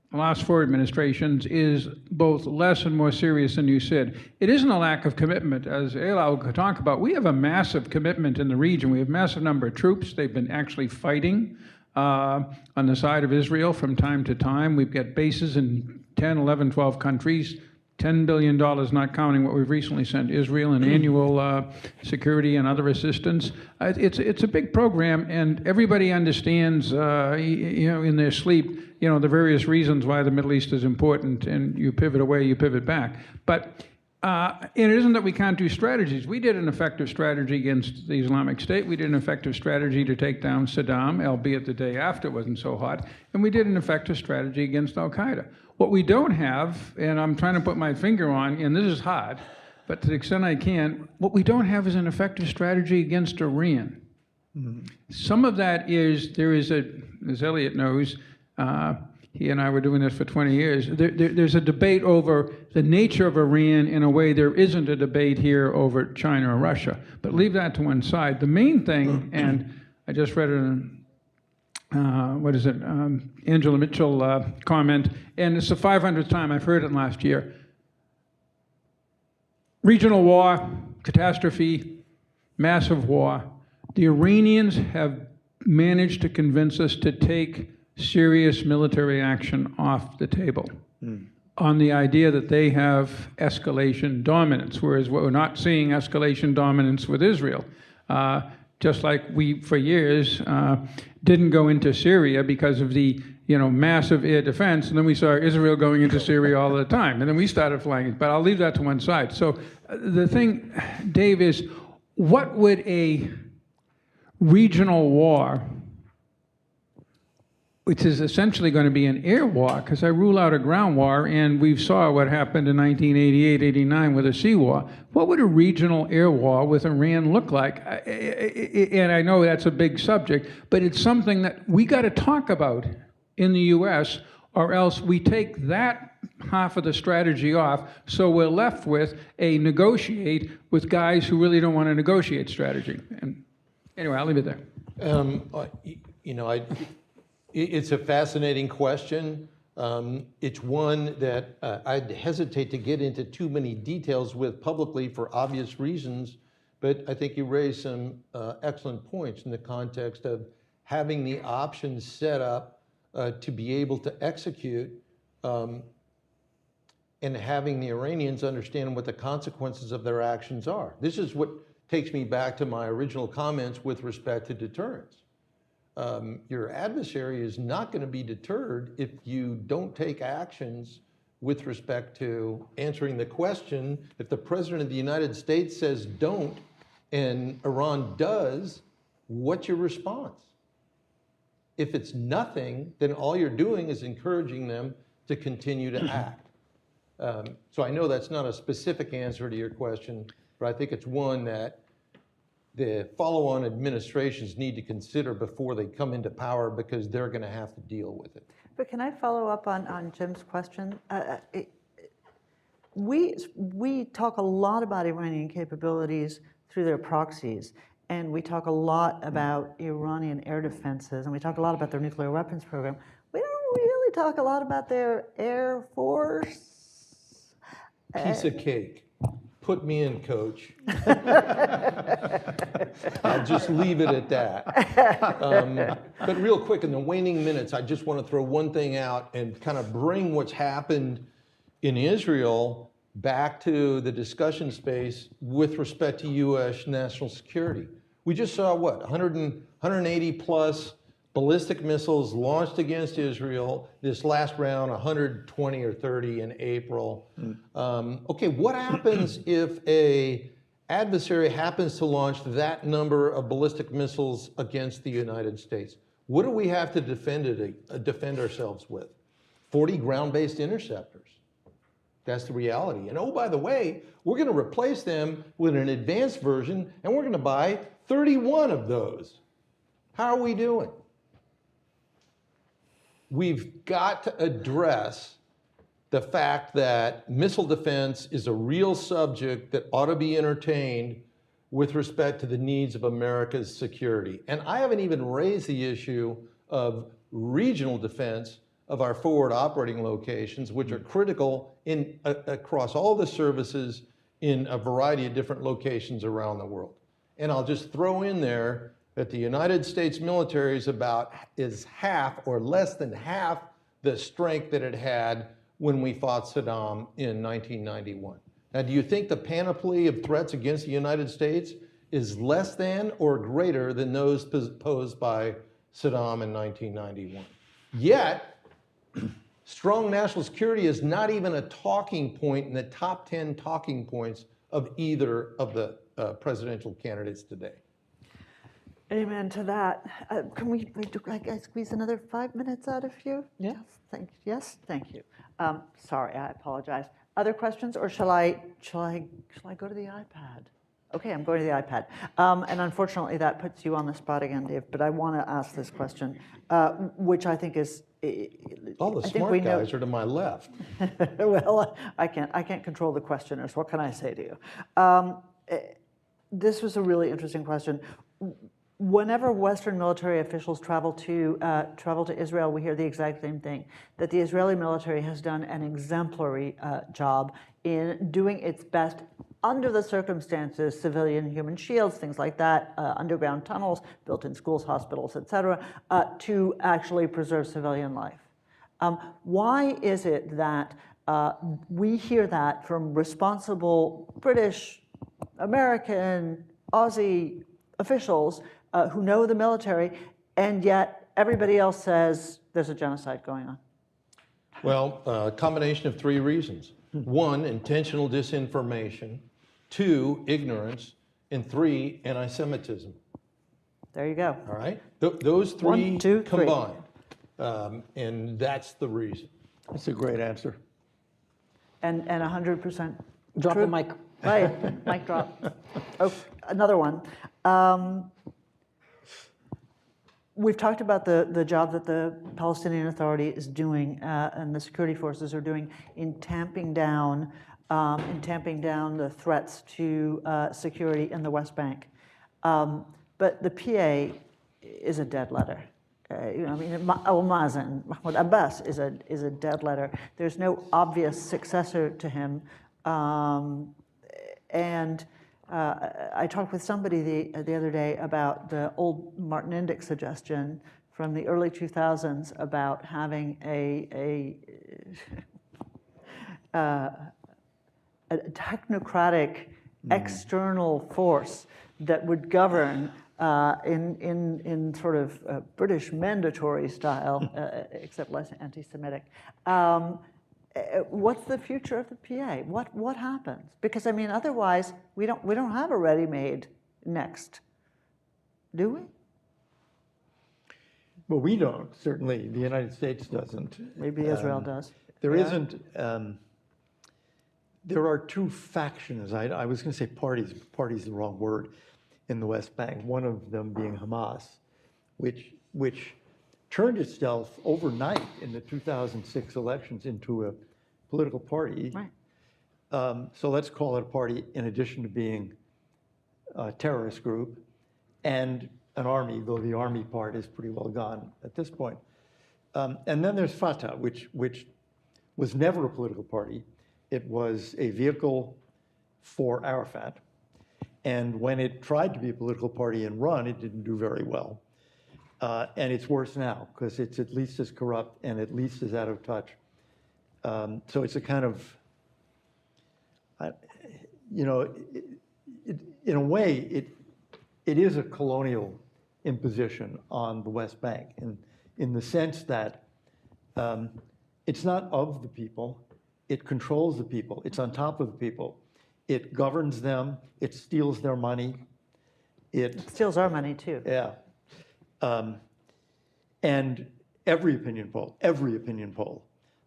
the last 4 administrations is both less and more serious than you said. It isn't a lack of commitment. As Eyal could talk about, we have a massive commitment in the region. We have a massive number of troops. They've been actually fighting on the side of Israel from time to time. We've got bases in 10, 11, 12 countries. $10 billion, not counting what we've recently sent Israel in annual security and other assistance. It's a big program, and everybody understands, in their sleep, the various reasons why the Middle East is important, and you pivot away, you pivot back. But it isn't that we can't do strategies. We did an effective strategy against the Islamic State. We did an effective strategy to take down Saddam, albeit the day after wasn't so hot. And we did an effective strategy against Al-Qaeda. What we don't have, and I'm trying to put my finger on, and this is hard, but to the extent I can, what we don't have is an effective strategy against Iran. Some of that is, there is as Elliott knows, he and I were doing this for 20 years, there's a debate over the nature of Iran in a way there isn't a debate here over China or Russia. But leave that to one side. The main thing, and I just read it in, Angela Mitchell comment, and it's the 500th time I've heard it last year. Regional war, catastrophe, massive war. The Iranians have managed to convince us to take serious military action off the table on the idea that they have escalation dominance, whereas we're not seeing escalation dominance with Israel. Just like we, for years, didn't go into Syria because of the massive air defense, and then we saw Israel going into Syria all the time, and then we started flying it. But I'll leave that to one side. So the thing, Dave, is what would a regional war, which is essentially going to be an air war, because I rule out a ground war, and we saw what happened in 1988, 89 with a sea war. What would a regional air war with Iran look like? And I know that's a big subject, but it's something that we got to talk about in the U.S., or else we take that half of the strategy off, so we're left with a negotiate with guys who really don't want to negotiate strategy. And anyway, I'll leave it there. It's a fascinating question. It's one that I'd hesitate to get into too many details with publicly for obvious reasons, but I think you raised some excellent points in the context of having the options set up to be able to execute and having the Iranians understand what the consequences of their actions are. This is what takes me back to my original comments with respect to deterrence. Your adversary is not going to be deterred if you don't take actions with respect to answering the question. If the President of the United States says don't and Iran does, what's your response? If it's nothing, then all you're doing is encouraging them to continue to act. So I know that's not a specific answer to your question, but I think it's one that the follow-on administrations need to consider before they come into power, because they're going to have to deal with it. But can I follow up on Jim's question? We talk a lot about Iranian capabilities through their proxies, and we talk a lot about Iranian air defenses, and we talk a lot about their nuclear weapons program. We don't really talk a lot about their Air Force. Piece of cake. Put me in, coach. I'll just leave it at that. But real quick, in the waning minutes, I just want to throw one thing out and kind of bring what's happened in Israel back to the discussion space with respect to U.S. national security. We just saw, what, 180 plus ballistic missiles launched against Israel. This last round, 120 or 30 in April. Okay, what happens if a adversary happens to launch that number of ballistic missiles against the United States? What do we have to defend ourselves with? 40 ground-based interceptors. That's the reality. And oh, by the way, we're going to replace them with an advanced version, and we're going to buy 31 of those. How are we doing? We've got to address the fact that missile defense is a real subject that ought to be entertained with respect to the needs of America's security. And I haven't even raised the issue of regional defense of our forward operating locations, which are critical across all the services in a variety of different locations around the world. And I'll just throw in there that the United States military is half or less than half the strength that it had when we fought Saddam in 1991. Now, do you think the panoply of threats against the United States is less than or greater than those posed by Saddam in 1991? Yet, strong national security is not even a talking point in the top 10 talking points of either of the presidential candidates today. Amen to that. Can we squeeze another 5 minutes out of you? Yeah. Yes, thank you. Sorry, I apologize. Other questions, or shall I go to the iPad? Okay, I'm going to the iPad. And unfortunately, that puts you on the spot again, Dave. But I want to ask this question, which I think is. All the smart guys are to my left. Well, I can't control the questioners. What can I say to you? This was a really interesting question. Whenever Western military officials travel to Israel, we hear the exact same thing, that the Israeli military has done an exemplary job in doing its best under the circumstances, civilian human shields, things like that, underground tunnels, built-in schools, hospitals, et cetera, to actually preserve civilian life. Why is it that we hear that from responsible British, American, Aussie officials who know the military, and yet everybody else says there's a genocide going on? Well, a combination of three reasons. One, intentional disinformation. Two, ignorance. And three, anti-Semitism. There you go. All right? Those three 1, 2, 3. combined. And that's the reason. That's a great answer. And 100% Drop true. the mic. Right, mic drop. Oh, another one. We've talked about the job that the Palestinian Authority is doing and the security forces are doing in tamping down the threats to security in the West Bank. But the PA is a dead letter. Mahmoud Abbas is a dead letter. There's no obvious successor to him. I talked with somebody the other day about the old Martin Indyk suggestion from the early 2000s about having a technocratic external force that would govern in sort of British mandatory style, except less anti-Semitic. What's the future of the PA? What happens? Because I mean, otherwise we don't have a ready-made next, do we? Well, we don't. Certainly, the United States doesn't. Maybe Israel does. There Yeah. isn't. There are two factions. I was going to say parties. Party is the wrong word in the West Bank. One of them being Hamas, which turned itself overnight in the 2006 elections into a political party. Right. So let's call it a party in addition to being a terrorist group and an army, though the army part is pretty well gone at this point. And then there's Fatah, which was never a political party. It was a vehicle for Arafat. And when it tried to be a political party and run, it didn't do very well. And it's worse now, because it's at least as corrupt and at least as out of touch. So it's a kind of, in a way, it is a colonial imposition on the West Bank, in the sense that it's not of the people, it controls the people, it's on top of the people, it governs them, it steals their money, It steals our money too. yeah. And every opinion poll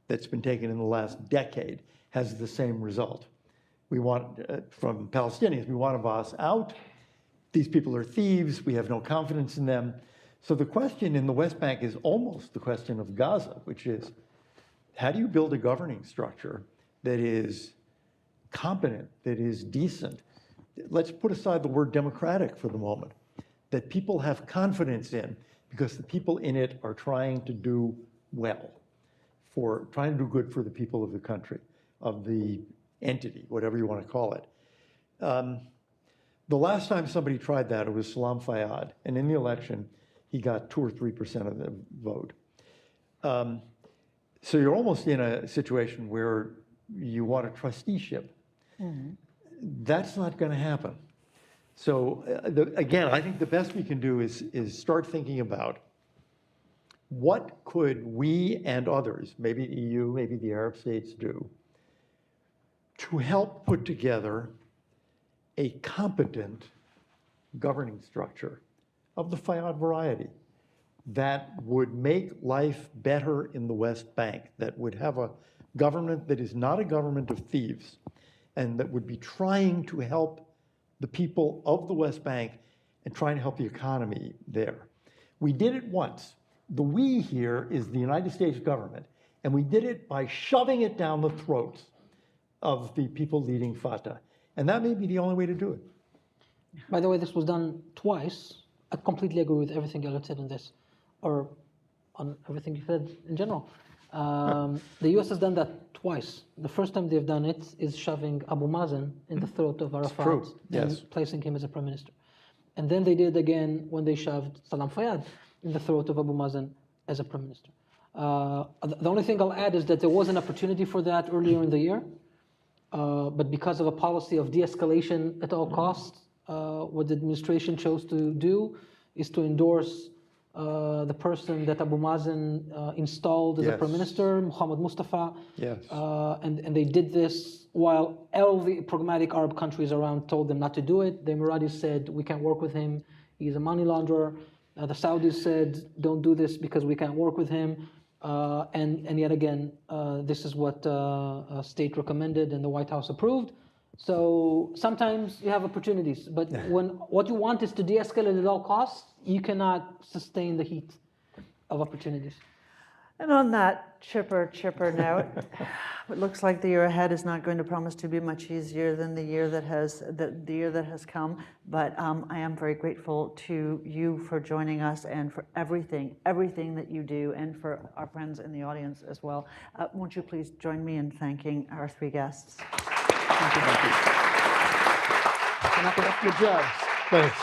that's been taken in the last decade has the same result. We want, from Palestinians, we want Abbas out. These people are thieves. We have no confidence in them. So the question in the West Bank is almost the question of Gaza, which is, how do you build a governing structure that is competent, that is decent? Let's put aside the word democratic for the moment, that people have confidence in, because the people in it are trying to do well, trying to do good for the people of the country, of the entity, whatever you want to call it. The last time somebody tried that, it was Salam Fayyad, and in the election, he got 2 or 3% of the vote. So you're almost in a situation where you want a trusteeship. Mm-hmm. That's not going to happen. So again, I think the best we can do is start thinking about what could we and others, maybe the EU, maybe the Arab states, do to help put together a competent governing structure of the Fayyad variety that would make life better in the West Bank, that would have a government that is not a government of thieves, and that would be trying to help the people of the West Bank and trying to help the economy there. We did it once. The we here is the United States government, and we did it by shoving it down the throats of the people leading Fatah. And that may be the only way to do it. By the way, this was done twice. I completely agree with everything Elliott said on this, or on everything you said in general. The US has done that twice. The first time they've done it is shoving Abu Mazen in the throat of Arafat and placing him as a prime minister. And then they did it again when they shoved Salam Fayyad in the throat of Abu Mazen as a prime minister. The only thing I'll add is that there was an opportunity for that earlier in the year, but because of a policy of de-escalation at all costs, what the administration chose to do is to endorse the person that Abu Mazen installed as a prime minister, Mohammed Mustafa. Yes. And they did this while all the pragmatic Arab countries around told them not to do it. The Emiratis said, we can't work with him, he's a money launderer. The Saudis said, don't do this because we can't work with him. And yet again, this is what state recommended and the White House approved. So sometimes you have opportunities, but when what you want is to de-escalate at all costs, you cannot sustain the heat of opportunities. And on that chipper note, it looks like the year ahead is not going to promise to be much easier than the year that has come. But I am very grateful to you for joining us and for everything that you do, and for our friends in the audience as well. Won't you please join me in thanking our 3 guests? Thank you. Good job. Thanks.